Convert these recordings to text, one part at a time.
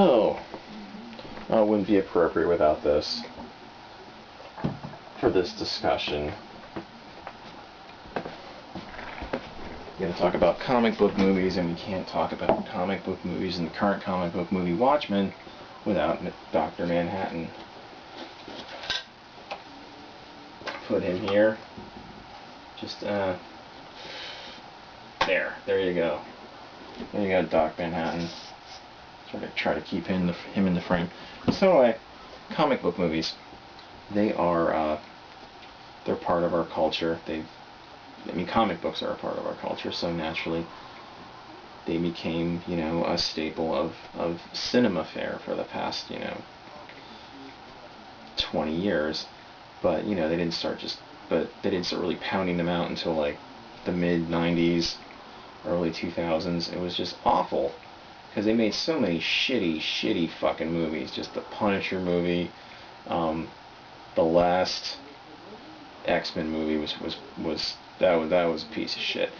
Oh, it wouldn't be appropriate without this for this discussion. We're going to talk about comic book movies, and we can't talk about comic book movies and the current comic book movie Watchmen without Dr. Manhattan. Put him here. Just, there you go. There you go, Doc Manhattan. Try to keep him in the frame. So anyway, comic book movies. They're part of our culture. Comic books are a part of our culture, so naturally they became, a staple of cinema fare for the past, 20 years. But, they didn't start really pounding them out until like the mid 90s, early 2000s. It was just awful because they made so many shitty fucking movies. Just the Punisher movie, the last X-Men movie was a piece of shit.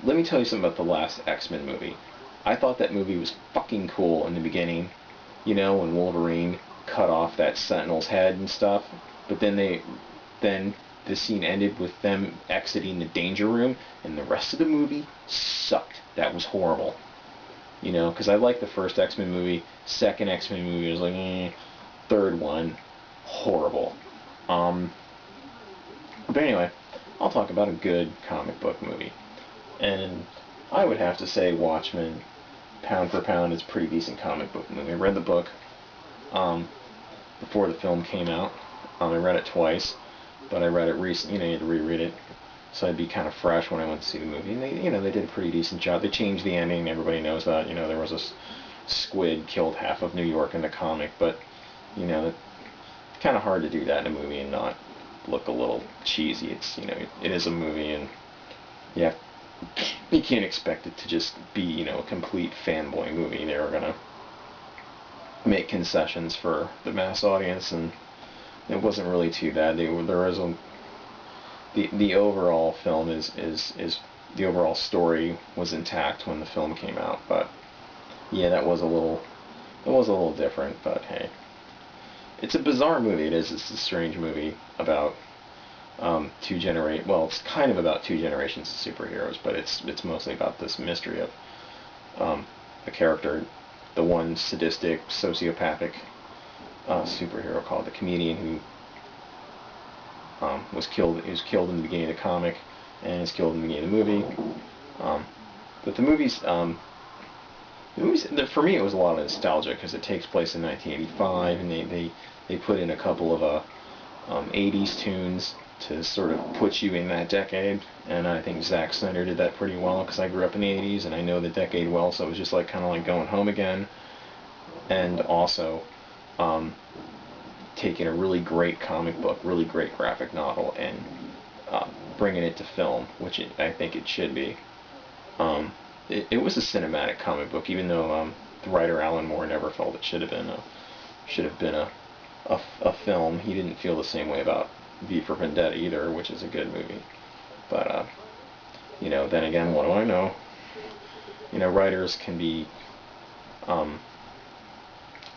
Let me tell you something about the last X-Men movie. I thought that movie was fucking cool in the beginning, when Wolverine cut off that Sentinel's head and stuff. But then the scene ended with them exiting the danger room, and the rest of the movie sucked. That was horrible. Because I liked the first X-Men movie. Second X-Men movie was like, third one, horrible. But anyway, I'll talk about a good comic book movie. And I would have to say Watchmen, pound for pound, is a pretty decent comic book movie. I read the book before the film came out. I read it twice, but I read it recently. You had to reread it, so I'd be kind of fresh when I went to see the movie. And they did a pretty decent job. They changed the ending. Everybody knows that. There was a squid killed half of New York in the comic, but it's kind of hard to do that in a movie and not look a little cheesy. It's it is a movie, and you can't expect it to just be a complete fanboy movie. They were gonna make concessions for the mass audience, and it wasn't really too bad. The overall film is the overall story was intact when the film came out, but that was a little different. But hey, it's a bizarre movie. It's a strange movie about it's kind of about two generations of superheroes, but it's mostly about this mystery of a character, the one sadistic, sociopathic superhero called the Comedian, who was killed. He was killed in the beginning of the comic, and is killed in the beginning of the movie. But the movies, for me, it was a lot of nostalgia because it takes place in 1985, and they put in a couple of 80s tunes to sort of put you in that decade, and I think Zack Snyder did that pretty well because I grew up in the 80s and I know the decade well, so it was just like kind of like going home again. And also taking a really great comic book, really great graphic novel, and bringing it to film, which I think it should be. It was a cinematic comic book, even though the writer Alan Moore never felt it should have been a film. He didn't feel the same way about V for Vendetta either, which is a good movie. But then again, what do I know? Writers can be.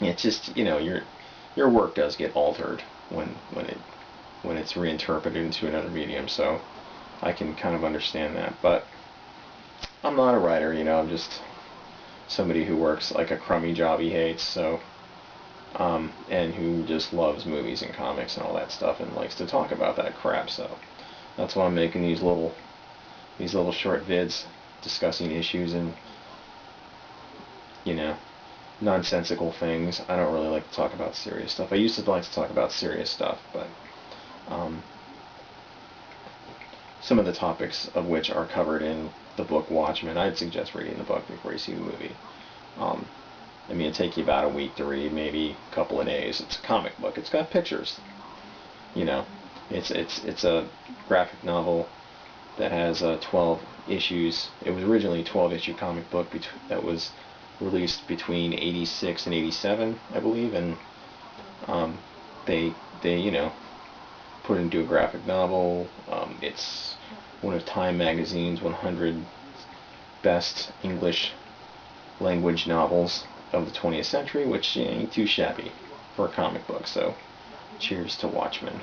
It's just your work does get altered when it's reinterpreted into another medium. So I can kind of understand that, but I'm not a writer. I'm just somebody who works like a crummy job he hates. So. And who just loves movies and comics and all that stuff and likes to talk about that crap. So that's why I'm making these little short vids discussing issues and nonsensical things. I don't really like to talk about serious stuff. I used to like to talk about serious stuff, but some of the topics of which are covered in the book Watchmen, I'd suggest reading the book before you see the movie. It'd take you about a week to read, maybe a couple of days. It's a comic book. It's got pictures. It's a graphic novel that has 12 issues. It was originally a 12-issue comic book that was released between 86 and 87, I believe, and they put it into a graphic novel. It's one of Time Magazine's 100 best English language novels of the 20th century, which ain't too shabby for a comic book. So, cheers to Watchmen.